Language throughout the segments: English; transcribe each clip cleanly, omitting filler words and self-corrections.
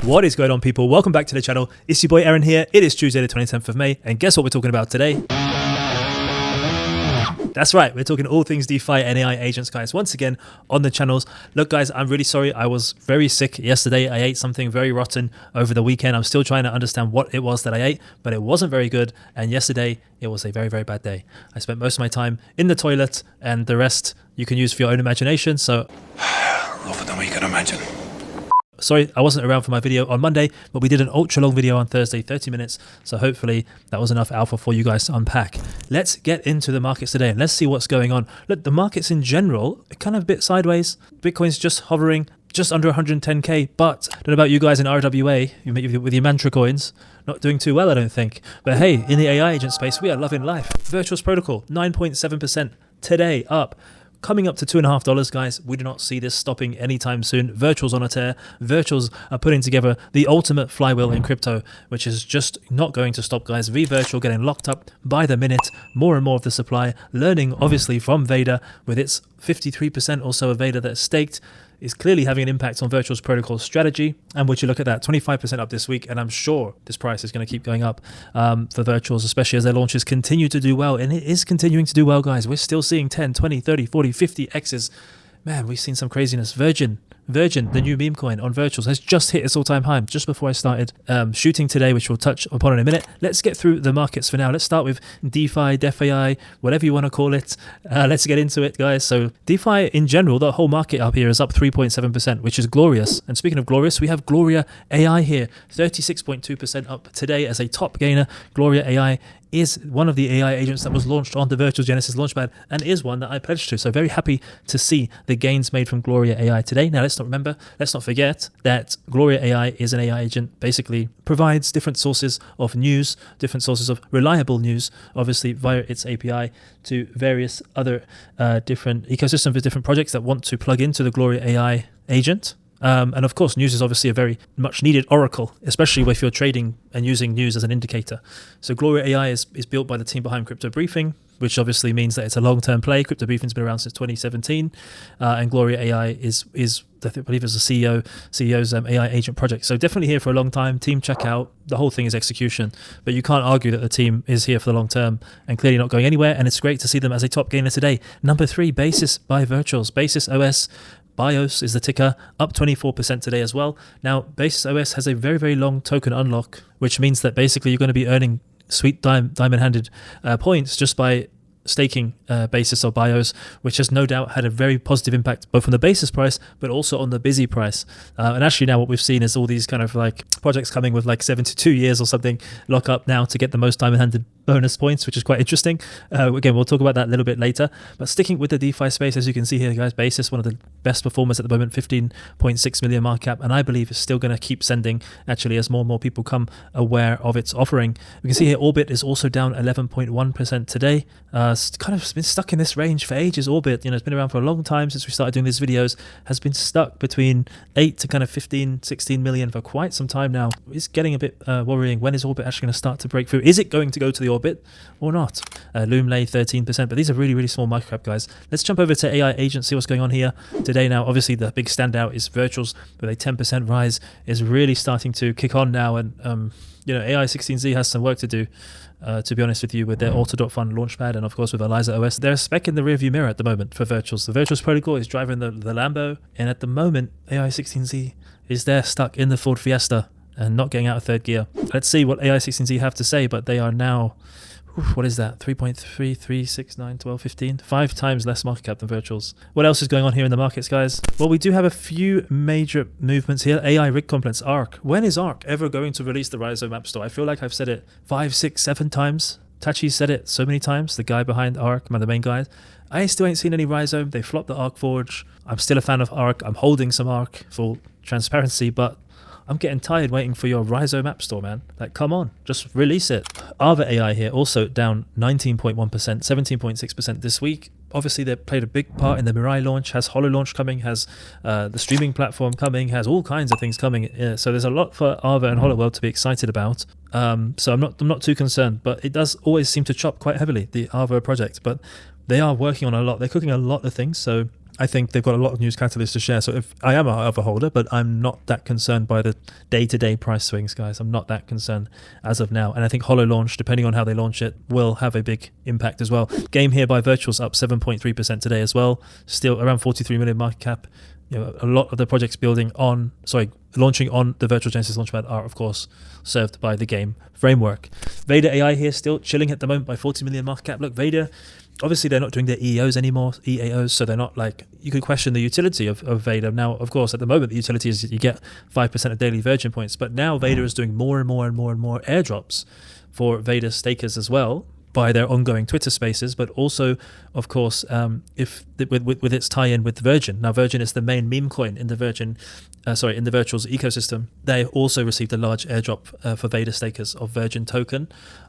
What is going on, people? Welcome back to the channel. It's your boy Aaron here. It is Tuesday the 27th of May, and guess what we're talking about today? That's right, we're talking all things DeFi and AI agents, guys, once again on the channels. Look, guys, I'm really sorry. I was very sick yesterday. I ate something very rotten over the weekend. I'm still trying to understand what it was that I ate, but it wasn't very good. And yesterday, it was a very, very bad day. I spent most of my time in the toilet, and the rest you can use for your own imagination. So, Longer than we can imagine. Sorry, I wasn't around for my video on Monday, but we did an ultra long video on Thursday, 30 minutes. So hopefully that was enough alpha for you guys to unpack. Let's get into the markets today and let's see what's going on. Look, the markets in general are kind of a bit sideways. Bitcoin's just hovering just under 110k, but I don't know about you guys in RWA, with your mantra coins, not doing too well, I don't think. But hey, in the AI agent space, we are loving life. Virtuals Protocol, 9.7% today, up. Coming up to $2.50, guys. We do not see this stopping anytime soon. Virtuals on a tear. Virtuals are putting together the ultimate flywheel in crypto, which is just not going to stop, guys. VVirtual getting locked up by the minute. More and more of the supply. Learning, obviously, from Vader with its 53% or so of Vader that's staked, is clearly having an impact on Virtuals Protocol's strategy. And would you look at that, 25% up this week, and I'm sure this price is going to keep going up for Virtuals, especially as their launches continue to do well. And it is continuing to do well, guys. We're still seeing 10, 20, 30, 40, 50 X's. Man, we've seen some craziness. VIRGEN, the new meme coin on Virtuals, has just hit its all-time high just before I started shooting today, which we'll touch upon in a minute. Let's get through the markets for now. Let's start with DeFAI, whatever you want to call it. Let's get into it, guys. So DeFi in general, the whole market up here is up 3.7%, which is glorious. And speaking of glorious, we have Gloria AI here, 36.2% up today as a top gainer. Gloria AI is one of the AI agents that was launched on the Virtual Genesis Launchpad and is one that I pledged to. So very happy to see the gains made from Gloria AI today. Now, let's not forget that Gloria AI is an AI agent, basically provides different sources of news, different sources of reliable news, obviously via its API to various other different ecosystems with different projects that want to plug into the Gloria AI agent. And of course, news is obviously a very much needed oracle, especially if you're trading and using news as an indicator. So Gloria AI is built by the team behind Crypto Briefing, which obviously means that it's a long-term play. Crypto Briefing's been around since 2017, and Gloria AI is I believe is the CEO's AI agent project. So definitely here for a long time. Team check out. The whole thing is execution, but you can't argue that the team is here for the long term and clearly not going anywhere. And it's great to see them as a top gainer today. Number 3, Basis by Virtuals. Basis OS. BIOS is the ticker, up 24% today as well. Now, Basis OS has a very, very long token unlock, which means that basically you're going to be earning sweet diamond-handed points just by staking Basis or BIOS, which has no doubt had a very positive impact both on the Basis price but also on the Busy price. And actually now what we've seen is all these kind of like projects coming with like 72 years or something lock up now to get the most diamond-handed bonus points, which is quite interesting. Again, we'll talk about that a little bit later. But sticking with the DeFi space, as you can see here, guys, Basis, one of the best performers at the moment, 15.6 million market cap, and I believe is still going to keep sending, actually, as more and more people come aware of its offering. We can see here Orbit is also down 11.1% today. It's kind of been stuck in this range for ages. Orbit, it's been around for a long time since we started doing these videos, has been stuck between 8 to kind of 15, 16 million for quite some time now. It's getting a bit worrying. When is Orbit actually going to start to break through? Is it going to go to the Orbit or not? Loomlay 13%, but these are really, really small market cap, guys. Let's jump over to AI agents, see what's going on here today. Now, obviously, the big standout is Virtuals with a 10% rise, is really starting to kick on now, and AI 16Z has some work to do. To be honest with you, with their Auto.Fund Launchpad and of course with Eliza OS. They're a speck in the rearview mirror at the moment for Virtuals. The Virtuals protocol is driving the Lambo, and at the moment AI 16Z is there stuck in the Ford Fiesta and not getting out of third gear. Let's see what AI 16Z have to say, but they are now, what is that, 3.3, 3, 6, 9, 12, 15? 5 times less market cap than Virtuals. What else is going on here in the markets, guys? Well, we do have a few major movements here. AI rig complex, ARK. When is ARK ever going to release the Rhizome App Store? I feel like I've said it 5, 6, 7 times. Tachi said it so many times, the guy behind ARK, one of the main guys. I still ain't seen any Rhizome. They flopped the ARK Forge. I'm still a fan of ARK. I'm holding some ARK for transparency, but I'm getting tired waiting for your Rhizome App Store, man. Like, come on, just release it. Aava AI here also down 19.1%, 17.6% this week. Obviously, they played a big part in the Mirai launch, has Holo launch coming, has the streaming platform coming, has all kinds of things coming. So there's a lot for Aava and Holo World to be excited about. So I'm not too concerned, but it does always seem to chop quite heavily, the Aava project. But they are working on a lot. They're cooking a lot of things. So I think they've got a lot of news catalysts to share. So if I am a holder, but I'm not that concerned by the day-to-day price swings, guys. I'm not that concerned as of now. And I think Holo launch, depending on how they launch it, will have a big impact as well. Game here by Virtuals up 7.3% today as well. Still around 43 million market cap. A lot of the projects launching on the Virtual Genesis Launchpad are, of course, served by the game framework. Vader AI here still chilling at the moment by 40 million market cap. Look, Vader, obviously they're not doing their EAOs, so they're not like, you could question the utility of Vader. Now, of course, at the moment, the utility is you get 5% of daily Virgin points, but now Vader is doing more and more airdrops for Vader stakers as well, by their ongoing Twitter spaces, but also, of course, with its tie-in with Virgin. Now, Virgin is the main meme coin in the Virgin, in the Virtuals ecosystem. They also received a large airdrop for Vader stakers of Virgin token,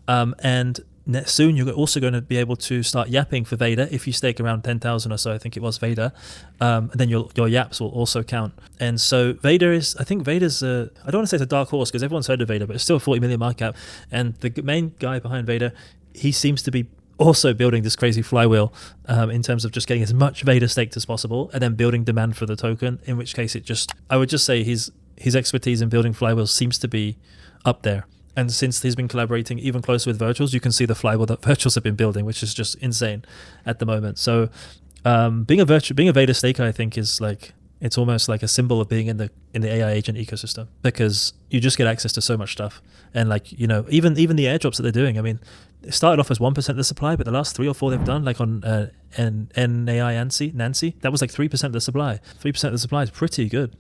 and soon you're also going to be able to start yapping for Vader if you stake around 10,000 or so. I think it was Vader. Then your yaps will also count. And so Vader's I don't want to say it's a dark horse because everyone's heard of Vader, but it's still a 40 million market cap. And the main guy behind Vader, he seems to be also building this crazy flywheel in terms of just getting as much Vader staked as possible and then building demand for the token, in which case I would just say his expertise in building flywheels seems to be up there. And since he's been collaborating even closer with Virtuals, you can see the flywheel that Virtuals have been building, which is just insane at the moment. So being a Vader staker, I think, is like, it's almost like a symbol of being in the AI agent ecosystem, because you just get access to so much stuff. And like, even the airdrops that they're doing, I mean, it started off as 1% of the supply, but the last 3 or 4 they've done, like on NAI Nancy, that was like 3% of the supply. 3% of the supply is pretty good.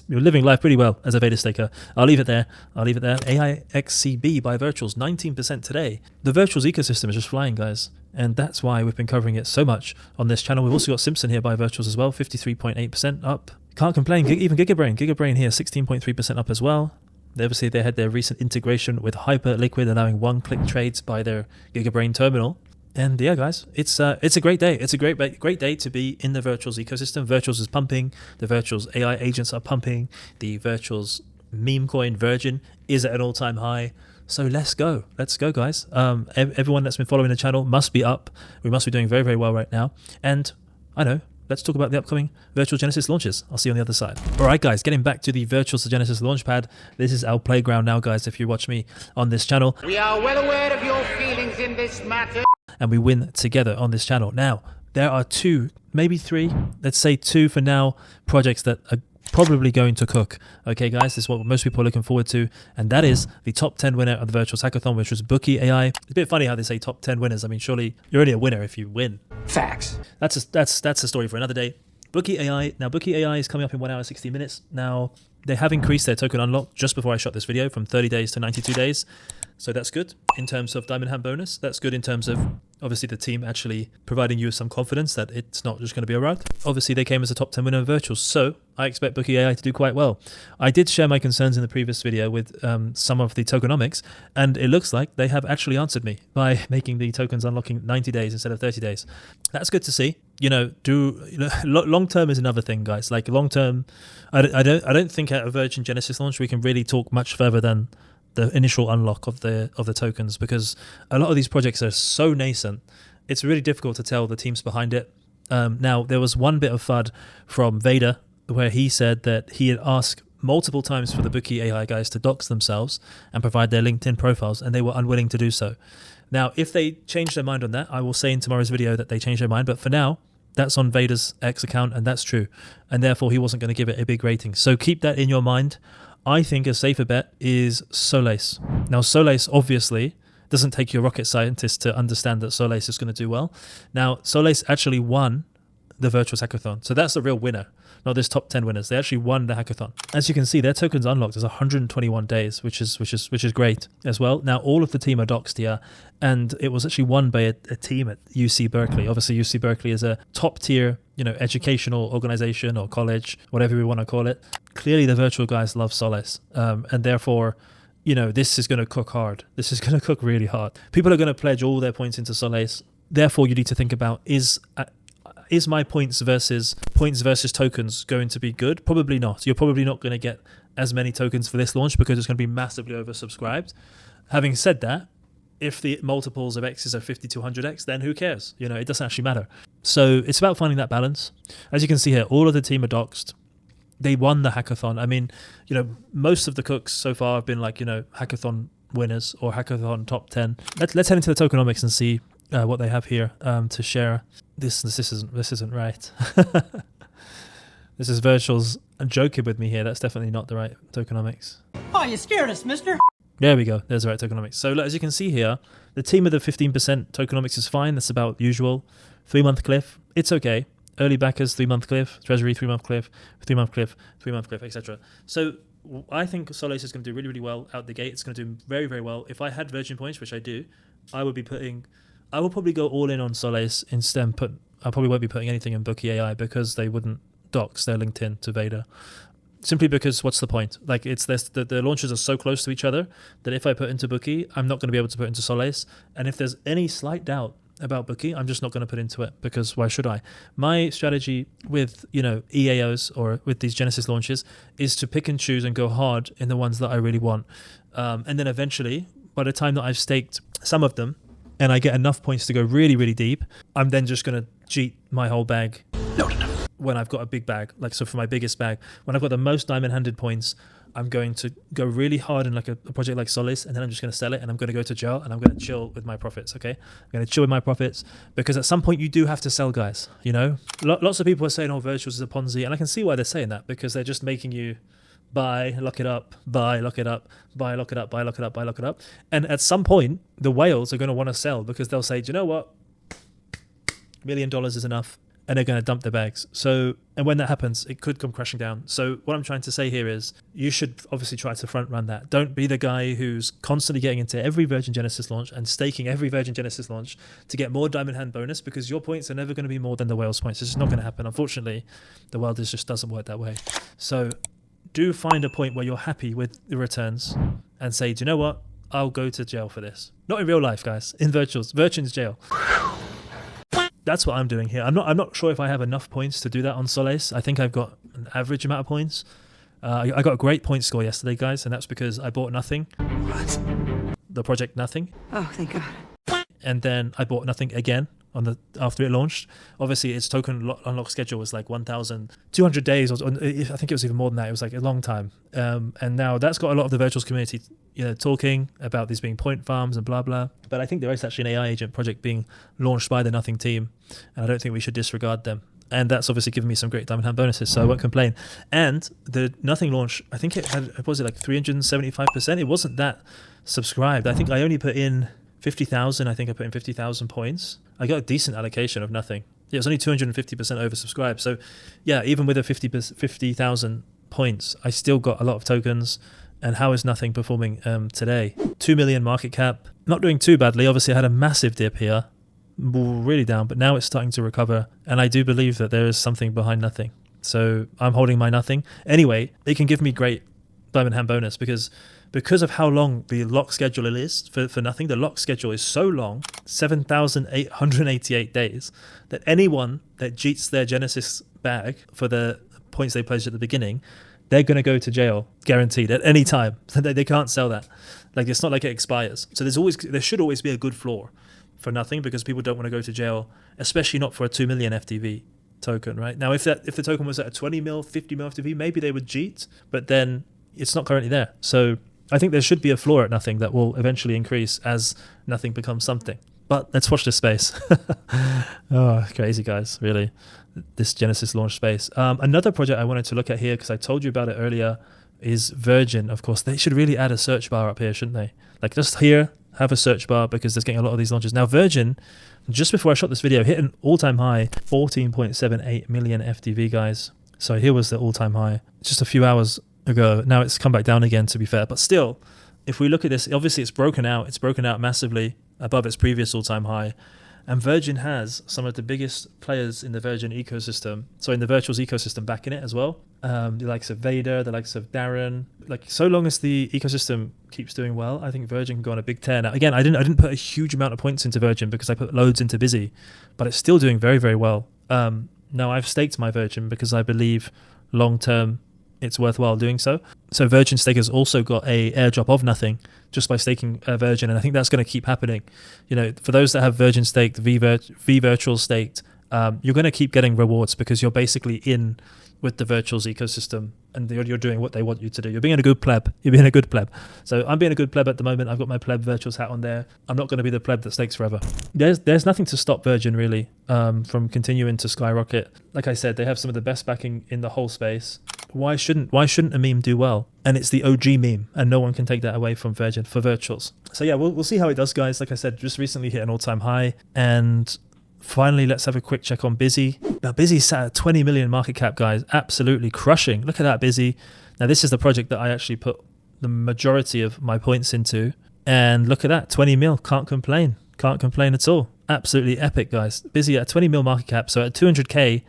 You're living life pretty well as a Vader staker. I'll leave it there. AIXCB by Virtuals, 19% today. The Virtuals ecosystem is just flying, guys. And that's why we've been covering it so much on this channel. We've also got Simpson here by Virtuals as well, 53.8% up. Can't complain. Even Gigabrain here, 16.3% up as well. Obviously, they had their recent integration with Hyperliquid, allowing one-click trades by their Gigabrain terminal. And yeah, guys, it's a great day. It's a great day to be in the Virtuals ecosystem. Virtuals is pumping. The Virtuals AI agents are pumping. The Virtuals meme coin Virgin is at an all-time high. So let's go, guys. Everyone that's been following the channel must be up. We must be doing very, very well right now. And I know, let's talk about the upcoming Virtual Genesis launches. I'll see you on the other side. All right, guys, getting back to the Virtual Genesis Launchpad. This is our playground now, guys, if you watch me on this channel. We are well aware of your feelings in this matter. And we win together on this channel. Now, there are 2, maybe 3, let's say 2 for now, projects that are probably going to cook. Okay, guys, this is what most people are looking forward to, and that is the top 10 winner of the Virtuals Hackathon, which was Bookie AI. It's a bit funny how they say top 10 winners. I mean, surely you're only a winner if you win. Facts. That's a story for another day. Bookie AI. Now, Bookie AI is coming up in 1 hour 60 minutes. Now, they have increased their token unlock just before I shot this video from 30 days to 92 days. So that's good in terms of Diamond Hand bonus. That's good in terms of, obviously, the team actually providing you with some confidence that it's not just going to be a rug. Obviously, they came as a top 10 winner of Virtuals, so I expect Bookie AI to do quite well. I did share my concerns in the previous video with some of the tokenomics, and it looks like they have actually answered me by making the tokens unlocking 90 days instead of 30 days. That's good to see. Long term is another thing, guys. Like long term, I don't think at a Virgin Genesis launch we can really talk much further than the initial unlock of the tokens, because a lot of these projects are so nascent. It's really difficult to tell the teams behind it. Now, there was one bit of FUD from Vader where he said that he had asked multiple times for the Bookie AI guys to dox themselves and provide their LinkedIn profiles, and they were unwilling to do so. Now, if they change their mind on that, I will say in tomorrow's video that they changed their mind, but for now, that's on Vader's X account, and that's true. And therefore, he wasn't going to give it a big rating. So keep that in your mind. I think a safer bet is Solace. Now, Solace obviously doesn't take your rocket scientist to understand that Solace is going to do well. Now, Solace actually won the Virtuals Hackathon. So that's the real winner, not this top 10 winners. They actually won the hackathon. As you can see, their tokens unlocked is 121 days, which is great as well. Now, all of the team are doxed here, and it was actually won by a team at UC Berkeley. Obviously, UC Berkeley is a top tier, educational organization or college, whatever we want to call it. Clearly, the virtual guys love Solace, and therefore, this is going to cook hard. This is going to cook really hard. People are going to pledge all their points into Solace. Therefore, you need to think about, is my points versus tokens going to be good? Probably not. You're probably not going to get as many tokens for this launch because it's going to be massively oversubscribed. Having said that, if the multiples of x's are 50 to 100x, then who cares? You know, it doesn't actually matter. So it's about finding that balance. As you can see here, all of the team are doxed. They won the hackathon. I mean, you know, most of the cooks so far have been like, you know, hackathon winners or hackathon top 10. Let's head into the tokenomics and see what they have here to share. This isn't right. This is Virtual's joking with me here. That's definitely not the right tokenomics. Oh, you scared us, mister. There we go. There's the right tokenomics. So as you can see here, the team with the 15% tokenomics is fine. That's about usual. 3-month cliff, it's okay. Early backers, 3-month cliff. Treasury, 3-month cliff. 3-month cliff, 3-month cliff, etc. So I think Solace is going to do really, really well out the gate. It's going to do very, very well. If I had Virgin points, which I do, I will probably go all in on Solace instead. I probably won't be putting anything in Bookie AI because they wouldn't docs their LinkedIn to Vader. Simply because what's the point? Like it's this, the launches are so close to each other that if I put into Bookie, I'm not going to be able to put into Solace. And if there's any slight doubt about Bookie, I'm just not going to put into it because why should I? My strategy with, you know, EAOs or with these Genesis launches is to pick and choose and go hard in the ones that I really want. And then eventually, by the time that I've staked some of them and I get enough points to go really, really deep, I'm then just going to cheat my whole bag. Noted. When I've got a big bag, like so for my biggest bag, when I've got the most diamond-handed points, I'm going to go really hard in like a project like Solace, and then I'm just going to sell it, and I'm going to go to jail, and I'm going to chill with my profits, okay? I'm going to chill with my profits, because at some point you do have to sell, guys, you know? Lots of people are saying, oh, Virtuals is a Ponzi, and I can see why they're saying that, because they're just making you buy, lock it up, buy, lock it up, buy, lock it up, buy, lock it up, buy, lock it up. And at some point, the whales are going to want to sell, because they'll say, do you know what? $1 million is enough. And they're going to dump their bags. So, and when that happens, it could come crashing down. So what I'm trying to say here is you should obviously try to front run that. Don't be the guy who's constantly getting into every Virgin Genesis launch and staking every Virgin Genesis launch to get more diamond hand bonus, because your points are never going to be more than the whale's points. It's just not going to happen. Unfortunately, the world just doesn't work that way. So do find a point where you're happy with the returns and say, do you know what? I'll go to jail for this. Not in real life, guys. In Virtuals. Virgin's jail. That's what I'm doing here. I'm not sure if I have enough points to do that on Solace. I think I've got an average amount of points. I got a great point score yesterday, guys, and that's because I bought nothing. What? The project nothing. Oh, thank God. And then I bought nothing again after it launched. Obviously, its token unlock schedule was like 1,200 days, or I think it was even more than that. It was like a long time. And now that's got a lot of the Virtuals community, you know, talking about these being point farms and blah blah. But I think there is actually an AI agent project being launched by the Nothing team, and I don't think we should disregard them. And that's obviously given me some great diamond hand bonuses, so I won't complain. And the Nothing launch, I think it had, was it like 375%? It wasn't that subscribed. I think I only put in 50,000. I think I put in 50,000 points. I got a decent allocation of Nothing. It was only 250% oversubscribed. So yeah, even with a 50,000 points, I still got a lot of tokens. And how is Nothing performing today? 2 million market cap. Not doing too badly. Obviously, I had a massive dip here. Really down. But now it's starting to recover. And I do believe that there is something behind Nothing. So I'm holding my Nothing. Anyway, it can give me great diamond hand bonus because of how long the lock schedule is for Nothing. The lock schedule is so long, 7,888 days, that anyone that cheats their Genesis bag for the points they pledged at the beginning, they're going to go to jail, guaranteed, at any time. They can't sell that. Like, it's not like it expires. So there should always be a good floor for Nothing, because people don't want to go to jail, especially not for a 2 million FTV token, right? Now, if the token was at a 20 mil, 50 mil FTV, maybe they would cheat, but then it's not currently there. So I think there should be a floor at Nothing that will eventually increase as Nothing becomes something. But let's watch this space. Oh, crazy, guys, really. This Genesis launch space. Another project I wanted to look at here, because I told you about it earlier, is Virgin. Of course, they should really add a search bar up here, shouldn't they? Like, just here, have a search bar, because there's getting a lot of these launches. Now, Virgin, just before I shot this video, hit an all-time high, 14.78 million FTV, guys. So here was the all-time high just a few hours ago. Now it's come back down again, to be fair. But still, if we look at this, obviously it's broken out. It's broken out massively above its previous all-time high. And Virgin has some of the biggest players in the Virgin ecosystem, so in the Virtuals ecosystem, back in it as well. The likes of Vader, the likes of Darren. Like, so long as the ecosystem keeps doing well, I think Virgin can go on a big tear. Now, again, I didn't put a huge amount of points into Virgin because I put loads into Busy, but it's still doing very, very well. Now, I've staked my Virgin because I believe long-term it's worthwhile doing so. So Virgin stakers also got a airdrop of nothing just by staking Virgin, and I think that's going to keep happening. You know, for those that have Virgin staked, V virtual staked, you're going to keep getting rewards because you're basically in with the virtuals ecosystem, and you're doing what they want you to do. You're being a good pleb. You're being a good pleb. So I'm being a good pleb at the moment. I've got my pleb virtuals hat on there. I'm not going to be the pleb that stakes forever. There's nothing to stop Virgin really from continuing to skyrocket. Like I said, they have some of the best backing in the whole space. Why shouldn't a meme do well? And it's the OG meme, and no one can take that away from Virgin for virtuals. So yeah, we'll see how it does, guys. Like I said, just recently hit an all-time high, and finally, let's have a quick check on Busy. Now, Busy sat at 20 million market cap, guys. Absolutely crushing. Look at that, Busy. Now, this is the project that I actually put the majority of my points into. And look at that, 20 mil. Can't complain. Can't complain at all. Absolutely epic, guys. Busy at 20 mil market cap. So at 200k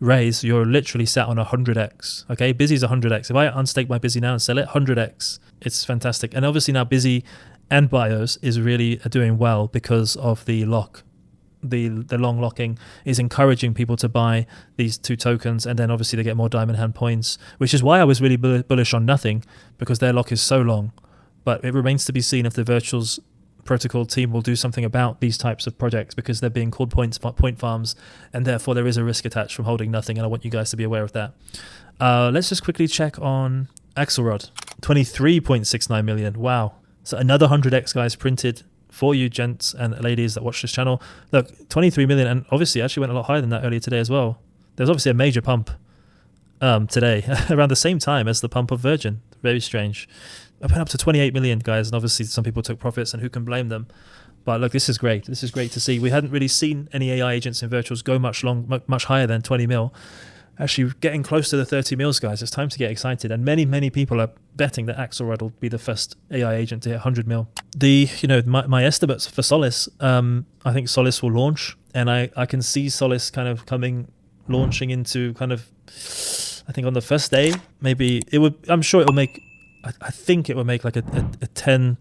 raise, you're literally sat on 100x. Okay, Busy's 100x. If I unstake my Busy now and sell it, 100x. It's fantastic. And obviously now Busy and BIOS is really doing well because of the lock. The long locking is encouraging people to buy these two tokens, and then obviously they get more diamond hand points, which is why I was really bullish on Nothing, because their lock is so long. But it remains to be seen if the Virtuals protocol team will do something about these types of projects, because they're being called point farms, and therefore there is a risk attached from holding Nothing, and I want you guys to be aware of that. Let's just quickly check on Axelrod. 23.69 million. Wow. So another 100x, guys, printed for you gents and ladies that watch this channel. Look, 23 million, and obviously actually went a lot higher than that earlier today as well. There's obviously a major pump today around the same time as the pump of Virgin. Very strange. I went up to 28 million, guys, and obviously some people took profits, and who can blame them? But look, this is great. This is great to see. We hadn't really seen any AI agents in virtuals go much higher than 20 mil. Actually getting close to the 30 mils, guys. It's time to get excited, and many people are betting that Axelrod will be the first AI agent to hit 100 mil. My estimates for Solace, I think Solace will launch, and I can see Solace kind of launching into kind of, I think on the first day, maybe it would. I'm sure it will make. I think it will make like a 10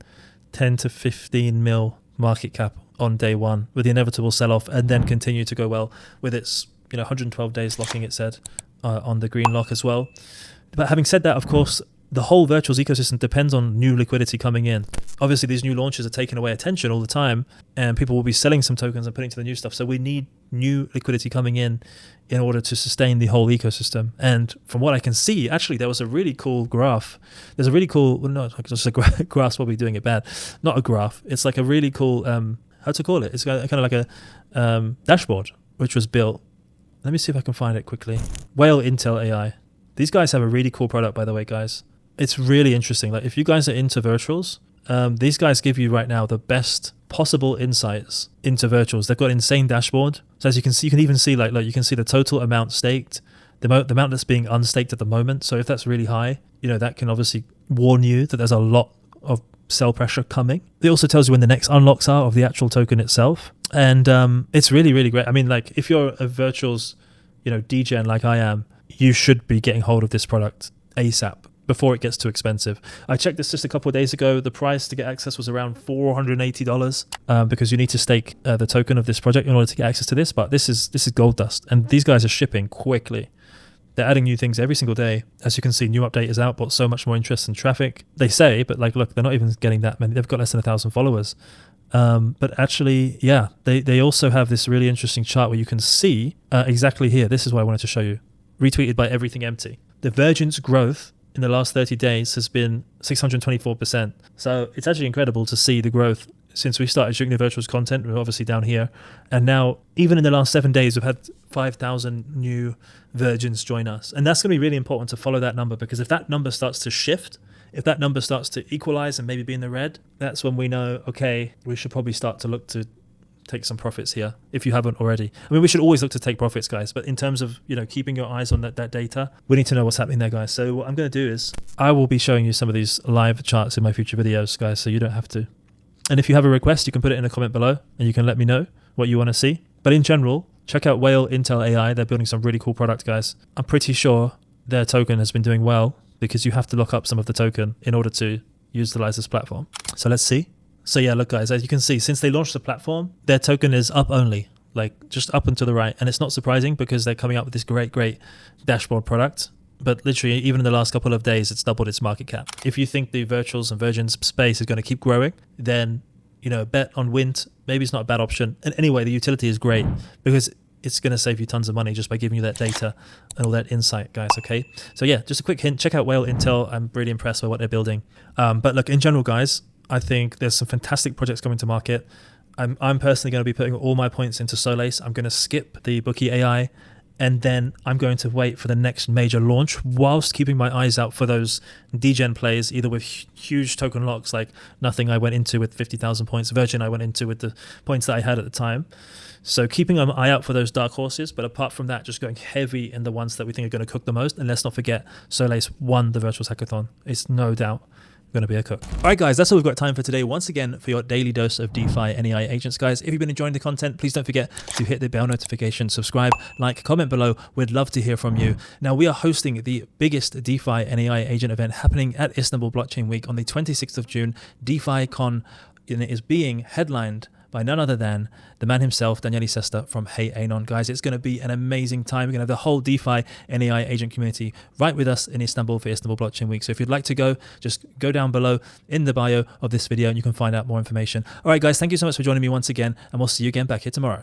to 15 mil market cap on day one, with the inevitable sell off, and then continue to go well with its 112 days locking, it said, on the green lock as well. But having said that, of course, the whole virtuals ecosystem depends on new liquidity coming in. Obviously, these new launches are taking away attention all the time, and people will be selling some tokens and putting to the new stuff. So we need new liquidity coming in order to sustain the whole ecosystem. And from what I can see, actually, there was a really cool graph. There's a really cool, well, not just a graph's probably doing it bad. Not a graph. It's like a really cool, how to call it? It's kind of like a dashboard, which was built. Let me see if I can find it quickly. Whale Intel AI. These guys have a really cool product, by the way, guys. It's really interesting. Like, if you guys are into virtuals, these guys give you right now the best possible insights into virtuals. They've got an insane dashboard. So as you can see, you can even see like you can see the total amount staked, the amount that's being unstaked at the moment. So if that's really high, that can obviously warn you that there's a lot of sell pressure coming. It also tells you when the next unlocks are of the actual token itself. And it's really, really great. I mean, like, if you're a virtuals, degen like I am, you should be getting hold of this product ASAP before it gets too expensive. I checked this just a couple of days ago. The price to get access was around $480 because you need to stake the token of this project in order to get access to this. But this is gold dust, and these guys are shipping quickly. They're adding new things every single day. As you can see, new update is out, but so much more interest and traffic. They say, but look, they're not even getting that many. They've got less than 1,000 followers. But actually, yeah, they also have this really interesting chart where you can see exactly here. This is what I wanted to show you. Retweeted by Everything Empty. The Virgin's growth in the last 30 days has been 624%. So it's actually incredible to see the growth since we started shooting the virtuals content. We're obviously down here. And now, even in the last 7 days, we've had 5,000 new Virgins join us. And that's going to be really important to follow that number, because if that number starts to shift, if that number starts to equalize and maybe be in the red, that's when we know, okay, we should probably start to look to take some profits here, if you haven't already. I mean, we should always look to take profits, guys, but in terms of, keeping your eyes on that data, we need to know what's happening there, guys. So what I'm going to do is I will be showing you some of these live charts in my future videos, guys, so you don't have to. And if you have a request, you can put it in a comment below and you can let me know what you want to see. But in general, check out Whale Intel AI. They're building some really cool products, guys. I'm pretty sure their token has been doing well, because you have to lock up some of the token in order to utilize this platform. So let's see. So yeah, look, guys, as you can see, since they launched the platform, their token is up only, like just up and to the right. And it's not surprising, because they're coming up with this great dashboard product. but literally even in the last couple of days, it's doubled its market cap. If you think the virtuals and virgins space is going to keep growing, then, you know, bet on Wind. Maybe it's not a bad option. And anyway, the utility is great because it's going to save you tons of money just by giving you that data and all that insight, guys. Okay. So yeah, just a quick hint, check out Whale Intel. I'm really impressed by what they're building. But look, in general, guys, I think there's some fantastic projects coming to market. I'm personally going to be putting all my points into Solace. I'm going to skip the Bookie AI, and then I'm going to wait for the next major launch whilst keeping my eyes out for those degen plays, either with huge token locks like Nothing I went into with 50,000 points, Virgin I went into with the points that I had at the time. So keeping an eye out for those dark horses, but apart from that, just going heavy in the ones that we think are going to cook the most. And let's not forget, Solace won the Virtuals Hackathon. It's no doubt going to be a cook. All right, guys, that's all we've got time for today. Once again, for your daily dose of DeFi and AI agents, guys, if you've been enjoying the content, please don't forget to hit the bell notification, subscribe, like, comment below. We'd love to hear from you. Now, we are hosting the biggest DeFi and AI agent event happening at Istanbul Blockchain Week on the 26th of June, DeFi Con, and it is being headlined by none other than the man himself, Daniele Sesta from Hey Anon. Guys, it's going to be an amazing time. We're going to have the whole DeFi and AI agent community right with us in Istanbul for Istanbul Blockchain Week. So if you'd like to go, just go down below in the bio of this video and you can find out more information. All right, guys, thank you so much for joining me once again, and we'll see you again back here tomorrow.